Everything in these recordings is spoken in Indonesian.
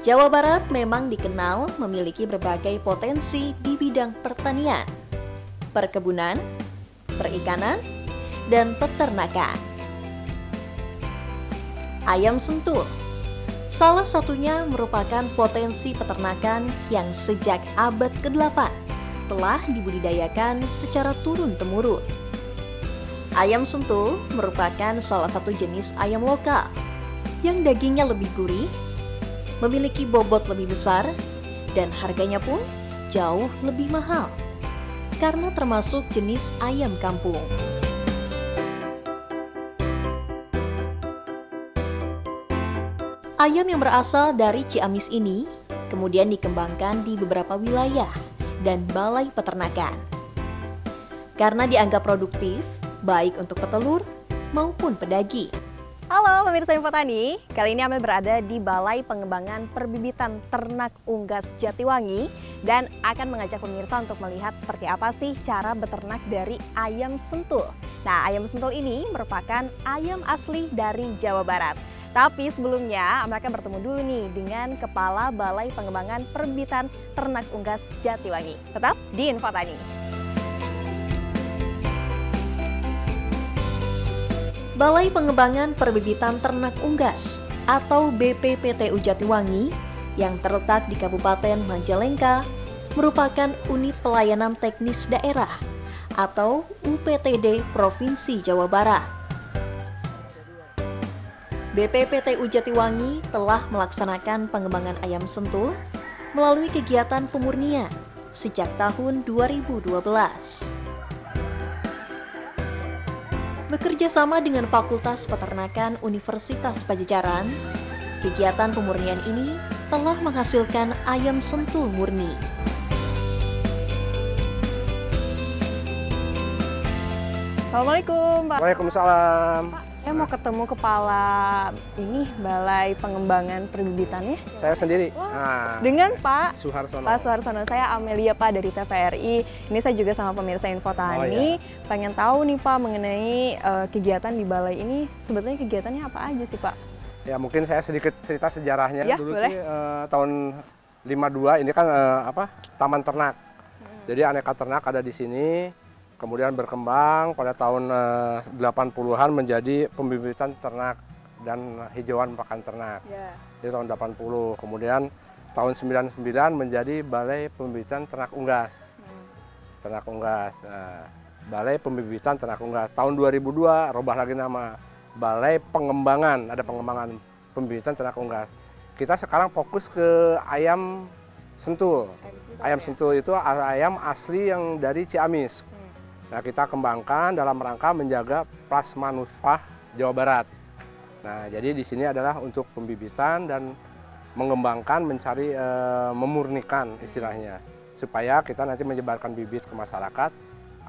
Jawa Barat memang dikenal memiliki berbagai potensi di bidang pertanian, perkebunan, perikanan, dan peternakan. Ayam sentul salah satunya merupakan potensi peternakan yang sejak abad ke-8 telah dibudidayakan secara turun-temurun. Ayam sentul merupakan salah satu jenis ayam lokal yang dagingnya lebih gurih, memiliki bobot lebih besar, dan harganya pun jauh lebih mahal karena termasuk jenis ayam kampung. Ayam yang berasal dari Ciamis ini kemudian dikembangkan di beberapa wilayah dan balai peternakan. Karena dianggap produktif, baik untuk petelur maupun pedaging. Halo pemirsa Info Tani, kali ini Amel berada di Balai Pengembangan Perbibitan Ternak Unggas Jatiwangi dan akan mengajak pemirsa untuk melihat seperti apa sih cara beternak dari ayam sentul. Nah, ayam sentul ini merupakan ayam asli dari Jawa Barat. Tapi sebelumnya, Amel akan bertemu dulu nih dengan Kepala Balai Pengembangan Perbibitan Ternak Unggas Jatiwangi. Tetap di Info Tani. Balai Pengembangan Perbibitan Ternak Unggas atau BPPTU Jatiwangi yang terletak di Kabupaten Majalengka merupakan unit pelayanan teknis daerah atau UPTD Provinsi Jawa Barat. BPPTU Jatiwangi telah melaksanakan pengembangan ayam sentul melalui kegiatan pemurnian sejak tahun 2012. Bekerja sama dengan Fakultas Peternakan Universitas Pajajaran, kegiatan pemurnian ini telah menghasilkan ayam sentul murni. Assalamualaikum, Pak. Waalaikumsalam. Pak, saya mau ketemu kepala ini Balai Pengembangan Perbibitannya. Saya sendiri. Dengan Pak Suharsono. Pak Suharsono. Saya Amelia Pak dari TVRI. Ini saya juga sama pemirsa Info Tani. Oh, iya. Pengen tahu nih Pak mengenai kegiatan di balai ini. Sebetulnya kegiatannya apa aja sih Pak? Ya mungkin saya sedikit cerita sejarahnya. Ya, Dulu boleh. sih, tahun 52 ini kan taman ternak. Jadi aneka ternak ada di sini. Kemudian berkembang pada tahun 80-an menjadi pembibitan ternak dan hijauan pakan ternak. Di tahun 80. Kemudian tahun 99 menjadi Balai Pembibitan Ternak Unggas. Ternak Unggas. Balai Pembibitan Ternak Unggas. Tahun 2002 rubah lagi nama Balai Pengembangan, ada pengembangan pembibitan ternak unggas. Kita sekarang fokus ke ayam sentul. Ayam sentul itu ayam asli yang dari Ciamis. Nah, kita kembangkan dalam rangka menjaga plasma Jawa Barat. Nah, jadi di sini adalah untuk pembibitan dan mengembangkan, mencari, memurnikan istilahnya. Supaya kita nanti menyebarkan bibit ke masyarakat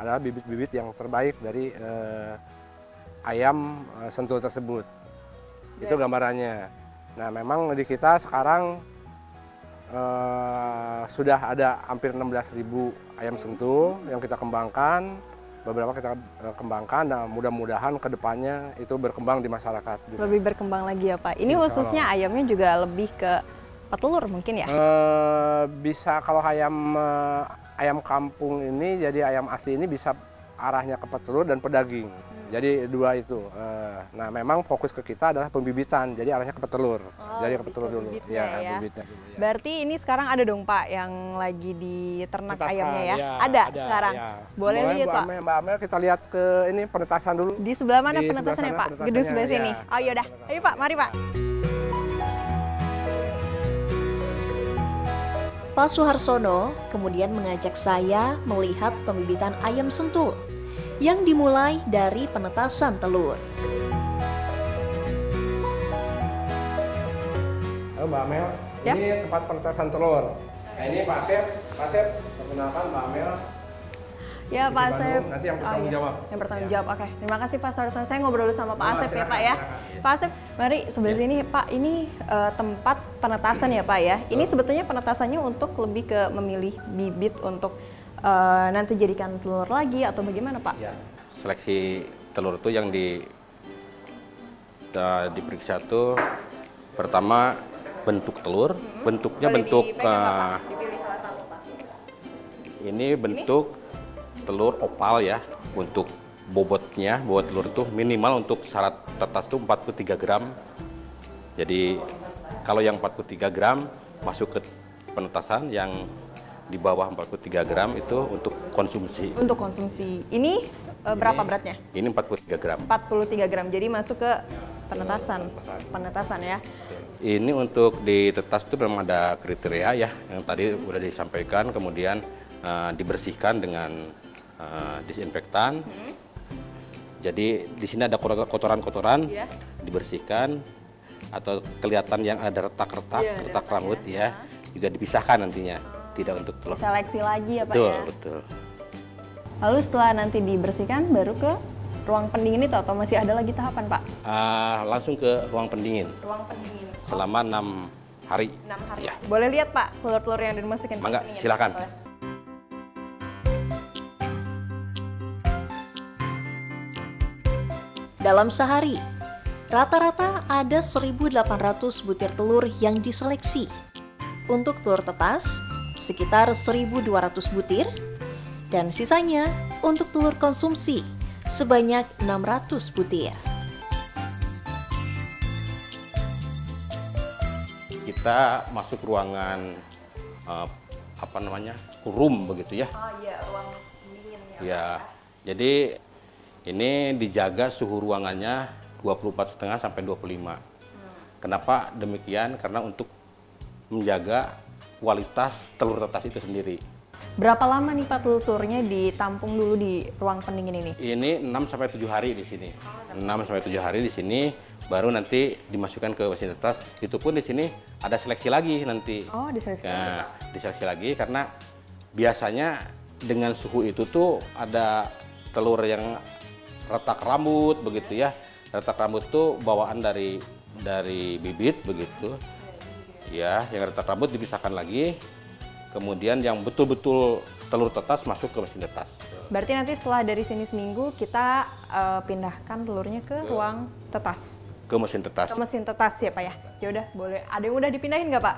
adalah bibit-bibit yang terbaik dari ayam sentul tersebut. Itu gambarannya. Nah, memang di kita sekarang sudah ada hampir 16.000 ayam sentul yang kita kembangkan. Beberapa kita kembangkan dan mudah-mudahan ke depannya itu berkembang di masyarakat. Lebih berkembang lagi ya Pak. Ini khususnya ayamnya juga lebih ke petelur mungkin ya? Bisa kalau ayam kampung ini, jadi ayam asli ini bisa arahnya ke petelur dan pedaging. Jadi dua itu. Nah, memang fokus ke kita adalah pembibitan, jadi arahnya ke petelur. Jadi ke petelur dulu. Ya. Bibitnya dulu, ya. Berarti ini sekarang ada dong Pak yang lagi di ternak ayamnya ya? Ya, ada sekarang. Ya. Boleh lihat Pak? Mbak Amel, kita lihat ke ini penetasan dulu. Di sebelah mana Di penetasannya sebelah Pak? sana Gedung sebelah sini. ya. Oh yaudah, ayo Pak, mari Pak. Pak Suharsono kemudian mengajak saya melihat pembibitan ayam sentul yang dimulai dari penetasan telur. Halo Mbak Amel, Ya. ini tempat penetasan telur. Nah, ini Pak Asep, perkenalkan Mbak Amel. Ya Pak Asep. Nanti yang bertanggung jawab. Yang bertanggung jawab, oke. Terima kasih Pak Suharsono. Saya ngobrol dulu sama Pak Asep ya Pak ya. Silakan. Pak Asep, mari sebelah sini Pak. Ini tempat penetasan ya Pak ya. Ini sebetulnya penetasannya untuk lebih ke memilih bibit untuk nanti jadikan telur lagi atau bagaimana Pak? Ya, seleksi telur itu yang diperiksa tuh pertama bentuk telur. Bentuknya Boleh bentuk dipegang nggak, Pak? Dipilih salah satu, Pak. ini bentuk telur opal ya. Untuk bobotnya, bobot telur itu minimal untuk syarat tetas itu 43 gram. Jadi kalau yang 43 gram masuk ke penetasan, yang di bawah 43 gram itu untuk konsumsi. Untuk konsumsi. Ini berapa beratnya? Ini 43 gram. 43 gram. Jadi masuk ke penetasan. Penetasan ya. Ini untuk ditetas itu memang ada kriteria ya, yang tadi udah disampaikan, kemudian dibersihkan dengan disinfektan. Jadi di sini ada kotoran-kotoran, Iya. dibersihkan, atau kelihatan yang ada retak-retak, Iya, ada retak retaknya. rambut ya, juga dipisahkan nantinya, tidak untuk telur. Seleksi lagi ya, Pak Betul, ya. betul. Lalu setelah nanti dibersihkan baru ke ruang pendingin itu atau masih ada lagi tahapan, Pak? Langsung ke ruang pendingin Ruang pendingin. selama 6 hari. 6 hari. Ya. Boleh lihat, Pak, telur-telur yang dimasukin ke Mangga, pendingin? silakan. Boleh. Dalam sehari, rata-rata ada 1.800 butir telur yang diseleksi. Untuk telur tetas, sekitar 1.200 butir, dan sisanya untuk telur konsumsi sebanyak 600 butir. Kita masuk ruangan room begitu ya. Oh iya, ruang pendinginnya. Ya, jadi ini dijaga suhu ruangannya 24,5 sampai 25. Kenapa demikian? Karena untuk menjaga kualitas telur tetas itu sendiri. Berapa lama nih, Pak, telurnya ditampung dulu di ruang pendingin ini? Ini 6 sampai 7 hari di sini. 6 sampai 7 hari di sini, baru nanti dimasukkan ke mesin tetas. Itu pun di sini ada seleksi lagi nanti. Oh, diseleksi. Nah, diseleksi lagi karena biasanya dengan suhu itu tuh ada telur yang retak rambut begitu ya. Retak rambut tuh bawaan dari bibit begitu. Ya, yang retak rambut dipisahkan lagi. Kemudian yang betul-betul telur tetas masuk ke mesin tetas. Berarti nanti setelah dari sini seminggu kita pindahkan telurnya ke ruang tetas. Ke mesin tetas. Ke mesin tetas ya, Pak ya. Ya udah, boleh. Ada yang udah dipindahin nggak, Pak?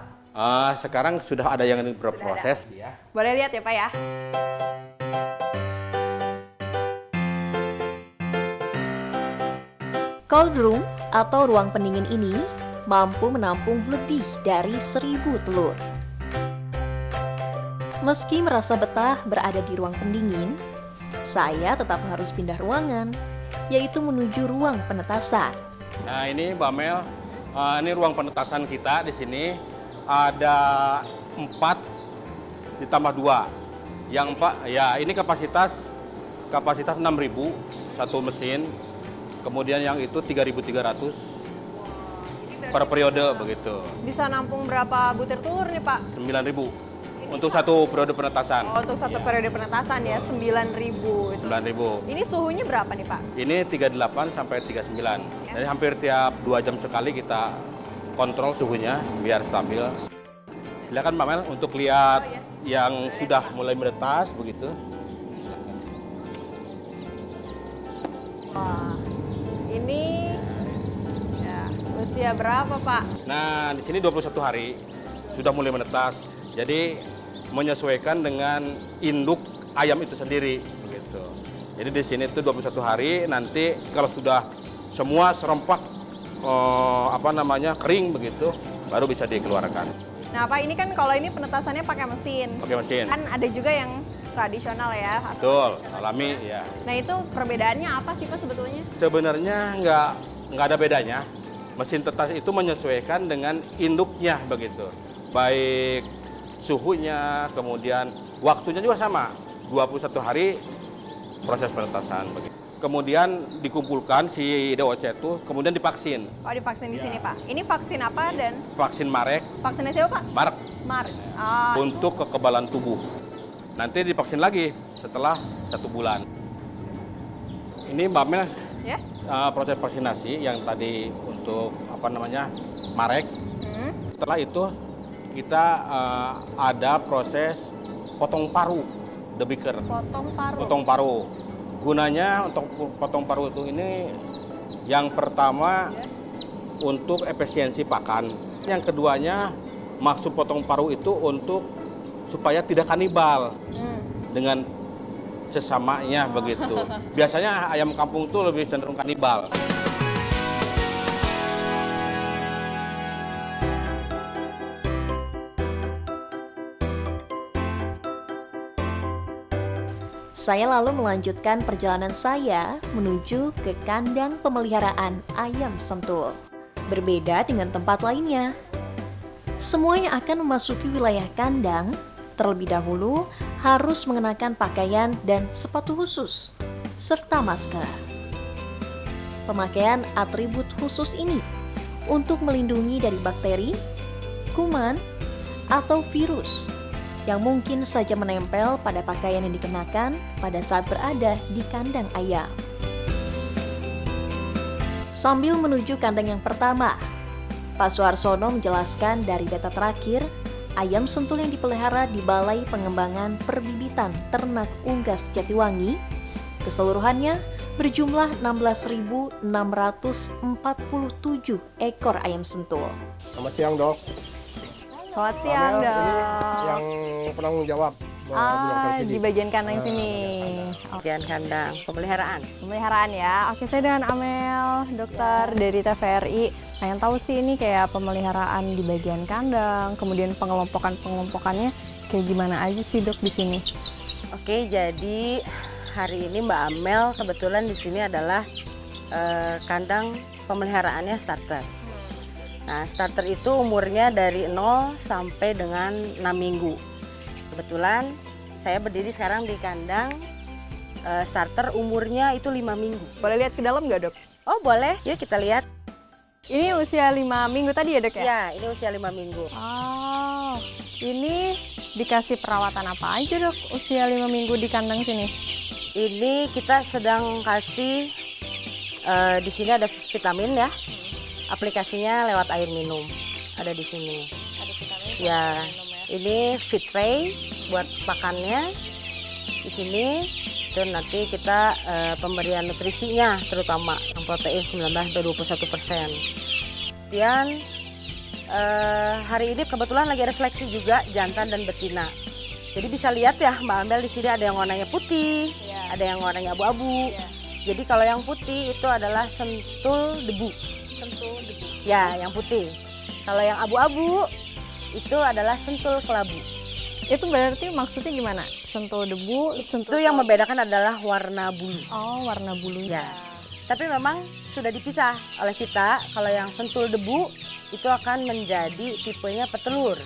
Sekarang sudah ada yang berproses ya. Boleh lihat ya, Pak ya. Cold room atau ruang pendingin ini mampu menampung lebih dari 1.000 telur. Meski merasa betah berada di ruang pendingin, saya tetap harus pindah ruangan, yaitu menuju ruang penetasan. Nah ini Mbak Mel, ini ruang penetasan kita di sini ada 4 ditambah 2. Yang 4 ya ini kapasitas 6.000 satu mesin. Kemudian yang itu 3.300 per periode begitu. Bisa nampung berapa butir telur nih, Pak? 9.000 untuk satu periode penetasan. Oh, untuk satu periode penetasan ya, 9.000 itu. 9.000. Ini suhunya berapa nih, Pak? Ini 38 sampai 39. Jadi hampir tiap 2 jam sekali kita kontrol suhunya biar stabil. Silakan Mbak Mel untuk lihat yang sudah mulai menetas begitu. Silakan. Wah, ini ya usia berapa, Pak? Nah, di sini 21 hari sudah mulai menetas. Jadi menyesuaikan dengan induk ayam itu sendiri begitu. Jadi di sini itu 21 hari, nanti kalau sudah semua serempak kering begitu baru bisa dikeluarkan. Nah, Pak, ini kan kalau ini penetasannya pakai mesin. Pakai mesin. Kan ada juga yang tradisional ya. Betul, alami ya. Nah, itu perbedaannya apa sih, Pak, sebetulnya? Sebenarnya nggak ada bedanya. Mesin tetas itu menyesuaikan dengan induknya begitu. Baik suhunya, kemudian waktunya juga sama. 21 hari proses penetasan begitu. Kemudian dikumpulkan si DOC itu, kemudian divaksin. Oh, divaksin di sini, Pak. Ini vaksin apa dan Vaksin Marek, vaksinnya siapa, Pak? Marek Mar. Ah, untuk kekebalan tubuh. Nanti divaksin lagi setelah 1 bulan. Ini Mbak Mel, ya. proses vaksinasi yang tadi untuk Marek. Setelah itu kita ada proses potong paru, debiker. Potong paru. Potong paru. Gunanya untuk potong paru itu ini yang pertama untuk efisiensi pakan. Yang keduanya, maksud potong paruh itu untuk supaya tidak kanibal dengan sesamanya begitu. Biasanya ayam kampung itu lebih cenderung kanibal. Saya lalu melanjutkan perjalanan saya menuju ke kandang pemeliharaan ayam sentul. Berbeda dengan tempat lainnya. Semua yang akan memasuki wilayah kandang terlebih dahulu harus mengenakan pakaian dan sepatu khusus, serta masker. Pemakaian atribut khusus ini untuk melindungi dari bakteri, kuman, atau virus yang mungkin saja menempel pada pakaian yang dikenakan pada saat berada di kandang ayam. Sambil menuju kandang yang pertama, Pak Suarsono menjelaskan dari data terakhir, ayam sentul yang dipelihara di Balai Pengembangan Perbibitan Ternak Unggas Jatiwangi, keseluruhannya berjumlah 16.647 ekor ayam sentul. Selamat siang, Dok. Selamat siang, Amel, Dok. ini yang penanggung jawab. Di bagian kandang sini. Bagian kandang pemeliharaan. Pemeliharaan ya. Oke, saya dengan Amel, dokter dari TVRI. Pengen tahu sih ini kayak pemeliharaan di bagian kandang, kemudian pengelompokannya kayak gimana aja sih, Dok, di sini? Oke, jadi hari ini Mbak Amel kebetulan di sini adalah kandang pemeliharaannya starter. Nah, starter itu umurnya dari 0 sampai dengan 6 minggu. Kebetulan saya berdiri sekarang di kandang starter umurnya itu 5 minggu. Boleh lihat ke dalam nggak, Dok? Oh boleh, yuk kita lihat. Ini usia 5 minggu tadi ya, Dok ya? Ya, ini usia 5 minggu. Oh, ini dikasih perawatan apa aja, Dok, usia 5 minggu di kandang sini? Ini kita sedang kasih, di sini ada vitamin ya. Aplikasinya lewat air minum, ada di sini. Ada vitamin Ya, ini feed tray buat pakannya di sini. Dan nanti kita pemberian nutrisinya terutama yang protein 19-21%. Kemudian hari ini kebetulan lagi ada seleksi juga jantan dan betina. Jadi bisa lihat ya Mbak Amel di sini ada yang warnanya putih, ada yang warnanya abu-abu. Jadi kalau yang putih itu adalah sentul debu. sentul debu. Ya, yang putih. Kalau yang abu-abu itu adalah sentul kelabu. Itu berarti maksudnya gimana? Sentul debu, sentul Itu yang kelabu. membedakan adalah warna bulu. Oh, warna bulunya. Ya. Tapi memang sudah dipisah oleh kita. Kalau yang sentul debu itu akan menjadi tipenya petelur.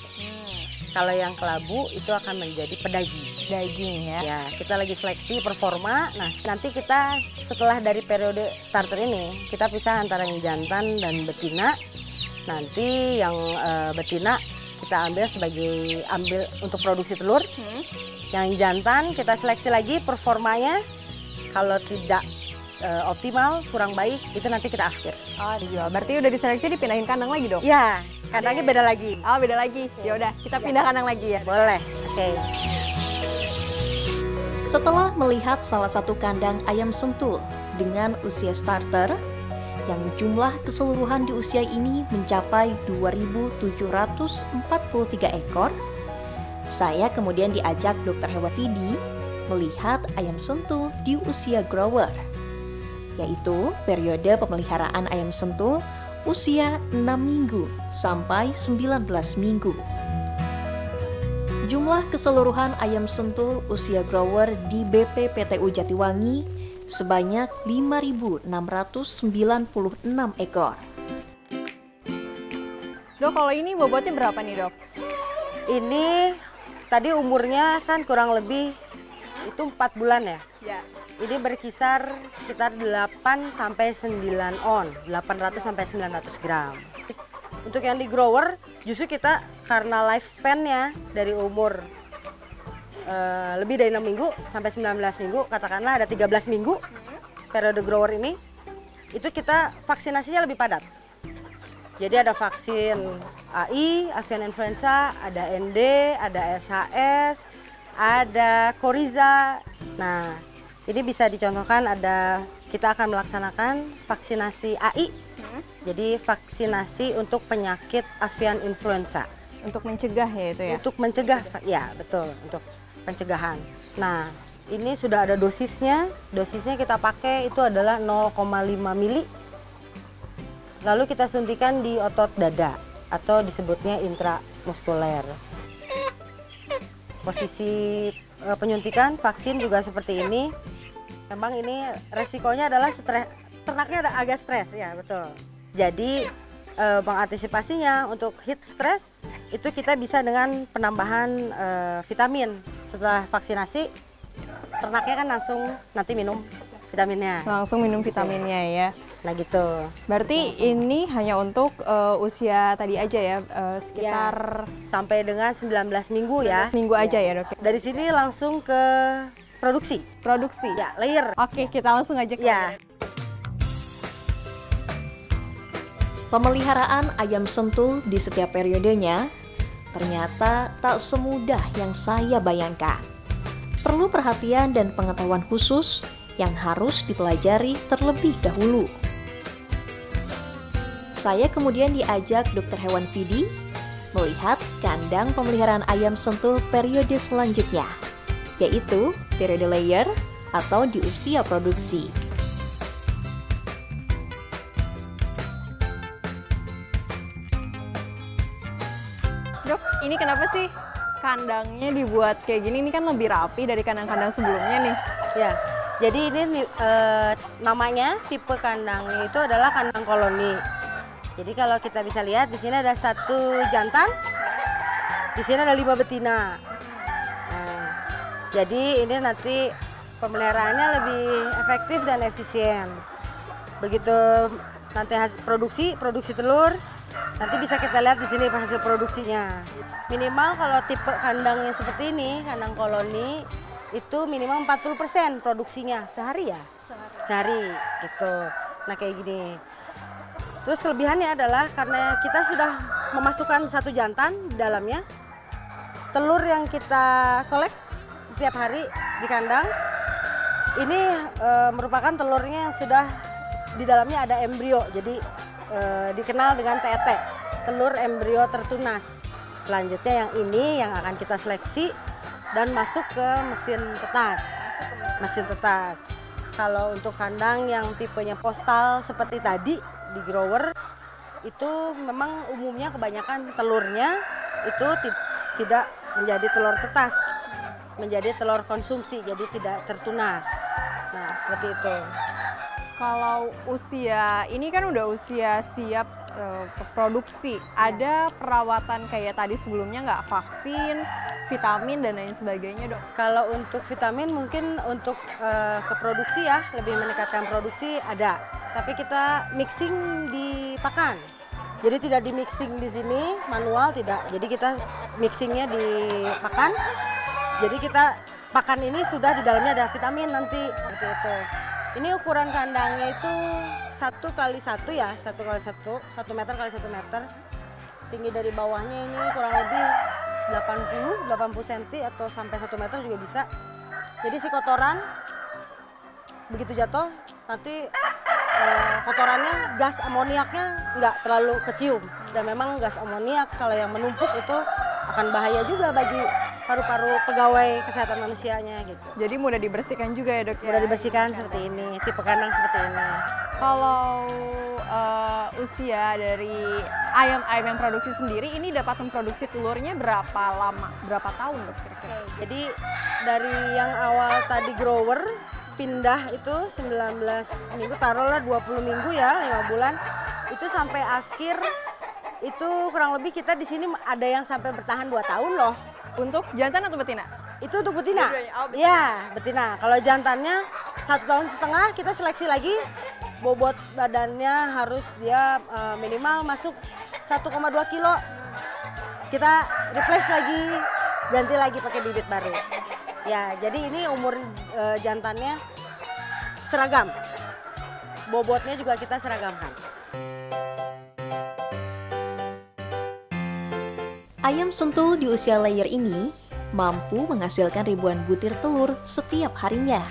Kalau yang kelabu itu akan menjadi pedaging. Daging ya. Ya, kita lagi seleksi performa. Nah, nanti kita setelah dari periode starter ini, kita pisah antara yang jantan dan betina. Nanti yang betina kita ambil untuk produksi telur. Yang jantan kita seleksi lagi performanya. Kalau tidak optimal, kurang baik, itu nanti kita akhir. Oh, dijual. Berarti udah diseleksi dipindahin kandang lagi, Dok? Ya, kandangnya beda lagi. Oh, beda lagi. Ya udah, kita pindah kandang lagi ya. Boleh. Oke. Setelah melihat salah satu kandang ayam sentul dengan usia starter, yang jumlah keseluruhan di usia ini mencapai 2.743 ekor, saya kemudian diajak Dr. Hewatidi melihat ayam sentul di usia grower, yaitu periode pemeliharaan ayam sentul usia 6 minggu sampai 19 minggu. Jumlah keseluruhan ayam sentul usia grower di BPPTU Jatiwangi sebanyak 5.696 ekor. Dok, kalau ini bobotnya berapa nih, Dok? Ini tadi umurnya kan kurang lebih itu 4 bulan ya. Ya. Ini berkisar sekitar 8 sampai 9 on, 800 sampai 900 gram. Untuk yang di grower justru kita karena lifespan-nya dari umur lebih dari 6 minggu sampai 19 minggu, katakanlah ada 13 minggu periode grower ini, itu kita vaksinasinya lebih padat. Jadi ada vaksin AI, avian influenza, ada ND, ada SHS, ada Coriza. Nah, ini bisa dicontohkan kita akan melaksanakan vaksinasi AI Jadi vaksinasi untuk penyakit avian influenza. Untuk mencegah ya itu ya? Untuk mencegah, ya betul, untuk pencegahan. Nah, ini sudah ada dosisnya. Dosisnya kita pakai itu adalah 0,5 mili. Lalu kita suntikan di otot dada atau disebutnya intramuskuler. Posisi penyuntikan vaksin juga seperti ini. Memang ini resikonya adalah stres, ternaknya agak stres ya, betul. Jadi mengantisipasinya untuk heat stress itu kita bisa dengan penambahan vitamin. Setelah vaksinasi, ternaknya kan langsung nanti minum vitaminnya. Langsung minum vitaminnya ya. Nah gitu. Berarti ini hanya untuk usia tadi aja ya, sekitar Sampai dengan 19 minggu ya. minggu aja ya dok? Dari sini langsung ke produksi. Produksi? Ya, layer. Oke, kita langsung aja ke Ya. Pemeliharaan ayam sentul di setiap periodenya ternyata tak semudah yang saya bayangkan. Perlu perhatian dan pengetahuan khusus yang harus dipelajari terlebih dahulu. Saya kemudian diajak Dr. Hewan Vidi melihat kandang pemeliharaan ayam sentul periode selanjutnya, yaitu periode layer atau di usia produksi. Dok, ini kenapa sih kandangnya dibuat kayak gini? Ini kan lebih rapi dari kandang-kandang sebelumnya nih. Ya. Jadi ini namanya tipe kandangnya itu adalah kandang koloni. Jadi kalau kita bisa lihat di sini ada 1 jantan, di sini ada 5 betina. Nah, jadi ini nanti pemeliharaannya lebih efektif dan efisien. Begitu nanti hasil produksi telur, nanti bisa kita lihat di sini hasil produksinya. Minimal kalau tipe kandangnya seperti ini, kandang koloni, itu minimal 40% produksinya sehari ya? Sehari gitu. Nah kayak gini. Terus kelebihannya adalah karena kita sudah memasukkan 1 jantan di dalamnya, telur yang kita kolek setiap hari di kandang, ini merupakan telurnya yang sudah di dalamnya ada embrio, jadi dikenal dengan TET, telur embrio tertunas. Selanjutnya yang ini yang akan kita seleksi dan masuk ke mesin tetas. Mesin tetas. Kalau untuk kandang yang tipenya postal seperti tadi di grower, itu memang umumnya kebanyakan telurnya itu tidak menjadi telur tetas, menjadi telur konsumsi, jadi tidak tertunas. Nah seperti itu. Kalau usia, ini kan udah usia siap produksi, ada perawatan kayak tadi sebelumnya nggak? Vaksin, vitamin, dan lain sebagainya dok? Kalau untuk vitamin mungkin untuk ke produksi ya, lebih meningkatkan produksi ada. Tapi kita mixing di pakan. Jadi tidak di mixing di sini, manual tidak. Jadi kita mixingnya di pakan. Jadi kita pakan ini sudah di dalamnya ada vitamin nanti, seperti itu. Ini ukuran kandangnya itu 1 kali 1 ya, 1 kali 1, 1 meter kali 1 meter. Tinggi dari bawahnya ini kurang lebih 80 cm atau sampai 1 meter juga bisa. Jadi si kotoran begitu jatuh nanti kotorannya, gas amoniaknya nggak terlalu kecium. Dan memang gas amoniak kalau yang menumpuk itu akan bahaya juga bagi paru-paru pegawai kesehatan manusianya gitu. Jadi mudah dibersihkan juga ya dok? Mudah dibersihkan seperti ini, tipe kandang seperti ini. Kalau usia dari ayam-ayam yang produksi sendiri, ini dapat memproduksi telurnya berapa lama, berapa tahun dok kira-kira? Jadi dari yang awal tadi grower, pindah itu 19 minggu, taruhlah 20 minggu ya, 5 bulan, itu sampai akhir itu kurang lebih kita di sini ada yang sampai bertahan 2 tahun loh. Untuk jantan atau betina? Itu untuk betina. Oh, betina. Iya, betina. Kalau jantannya 1,5 tahun kita seleksi lagi, bobot badannya harus dia minimal masuk 1,2 kilo. Kita replace lagi, ganti lagi pakai bibit baru. Ya, jadi ini umur jantannya seragam. Bobotnya juga kita seragamkan. Ayam sentul di usia layer ini mampu menghasilkan ribuan butir telur setiap harinya.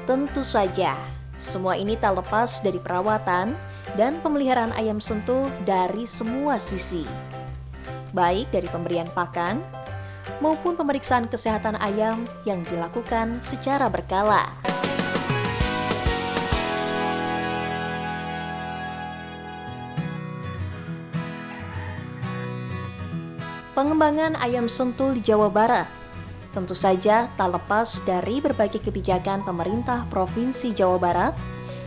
Tentu saja, semua ini tak lepas dari perawatan dan pemeliharaan ayam sentul dari semua sisi, baik dari pemberian pakan maupun pemeriksaan kesehatan ayam yang dilakukan secara berkala. Pengembangan ayam sentul di Jawa Barat tentu saja tak lepas dari berbagai kebijakan pemerintah Provinsi Jawa Barat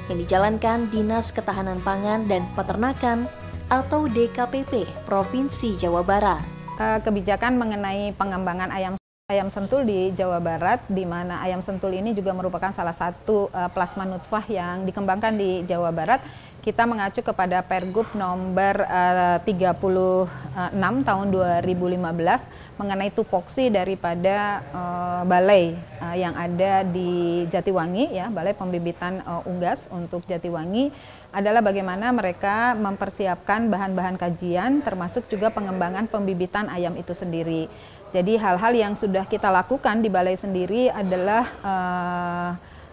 yang dijalankan Dinas Ketahanan Pangan dan Peternakan atau DKPP Provinsi Jawa Barat. Kebijakan mengenai pengembangan ayam sentul di Jawa Barat, di mana ayam sentul ini juga merupakan salah satu plasma nutfah yang dikembangkan di Jawa Barat. Kita mengacu kepada Pergub nomor 36 tahun 2015 mengenai tupoksi daripada balai yang ada di Jatiwangi, ya, Balai Pembibitan Unggas untuk Jatiwangi, adalah bagaimana mereka mempersiapkan bahan-bahan kajian termasuk juga pengembangan pembibitan ayam itu sendiri. Jadi hal-hal yang sudah kita lakukan di balai sendiri adalah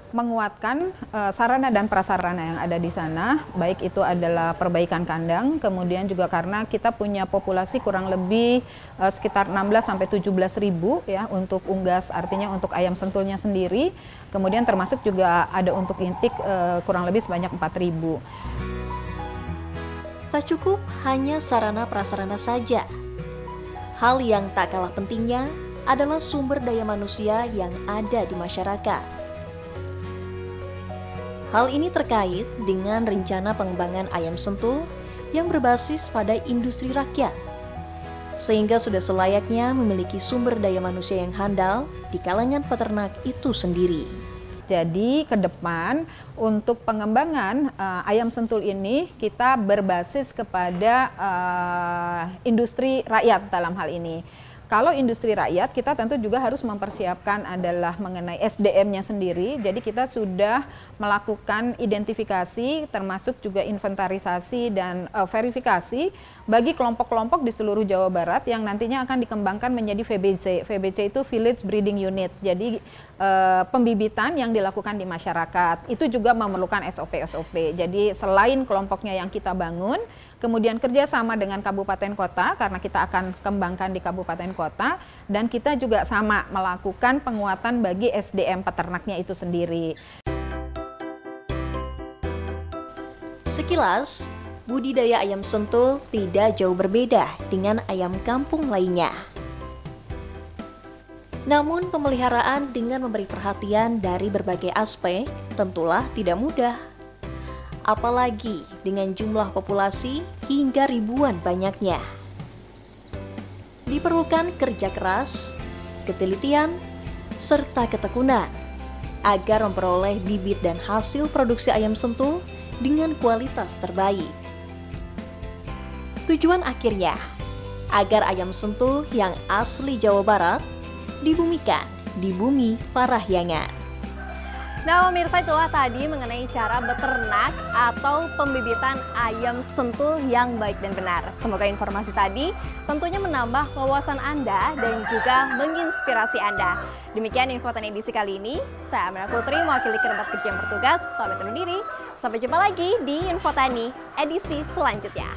menguatkan sarana dan prasarana yang ada di sana, baik itu adalah perbaikan kandang, kemudian juga karena kita punya populasi kurang lebih sekitar 16 sampai 17 ribu, ya, untuk unggas, artinya untuk ayam sentulnya sendiri, kemudian termasuk juga ada untuk intik kurang lebih sebanyak 4.000. Tak cukup hanya sarana prasarana saja. Hal yang tak kalah pentingnya adalah sumber daya manusia yang ada di masyarakat. Hal ini terkait dengan rencana pengembangan ayam sentul yang berbasis pada industri rakyat, sehingga sudah selayaknya memiliki sumber daya manusia yang handal di kalangan peternak itu sendiri. Jadi ke depan untuk pengembangan ayam sentul ini kita berbasis kepada industri rakyat dalam hal ini. Kalau industri rakyat, kita tentu juga harus mempersiapkan adalah mengenai SDM-nya sendiri. Jadi kita sudah melakukan identifikasi, termasuk juga inventarisasi dan verifikasi bagi kelompok-kelompok di seluruh Jawa Barat yang nantinya akan dikembangkan menjadi VBC. VBC itu Village Breeding Unit. Jadi pembibitan yang dilakukan di masyarakat itu juga memerlukan SOP-SOP. Jadi selain kelompoknya yang kita bangun, kemudian kerjasama dengan kabupaten kota, karena kita akan kembangkan di kabupaten kota, dan kita juga sama melakukan penguatan bagi SDM peternaknya itu sendiri. Sekilas, budidaya ayam sentul tidak jauh berbeda dengan ayam kampung lainnya. Namun pemeliharaan dengan memberi perhatian dari berbagai aspek tentulah tidak mudah. Apalagi dengan jumlah populasi hingga ribuan banyaknya. Diperlukan kerja keras, ketelitian, serta ketekunan agar memperoleh bibit dan hasil produksi ayam sentul dengan kualitas terbaik. Tujuan akhirnya, agar ayam sentul yang asli Jawa Barat dibumikan di bumi Parahyangan. Nah, pemirsa, itulah tadi mengenai cara beternak atau pembibitan ayam sentul yang baik dan benar. Semoga informasi tadi tentunya menambah wawasan Anda dan juga menginspirasi Anda. Demikian Infotani edisi kali ini. Saya Amel Putri, mewakili kerabat kerja yang bertugas, pamit undur diri. Sampai jumpa lagi di Infotani edisi selanjutnya.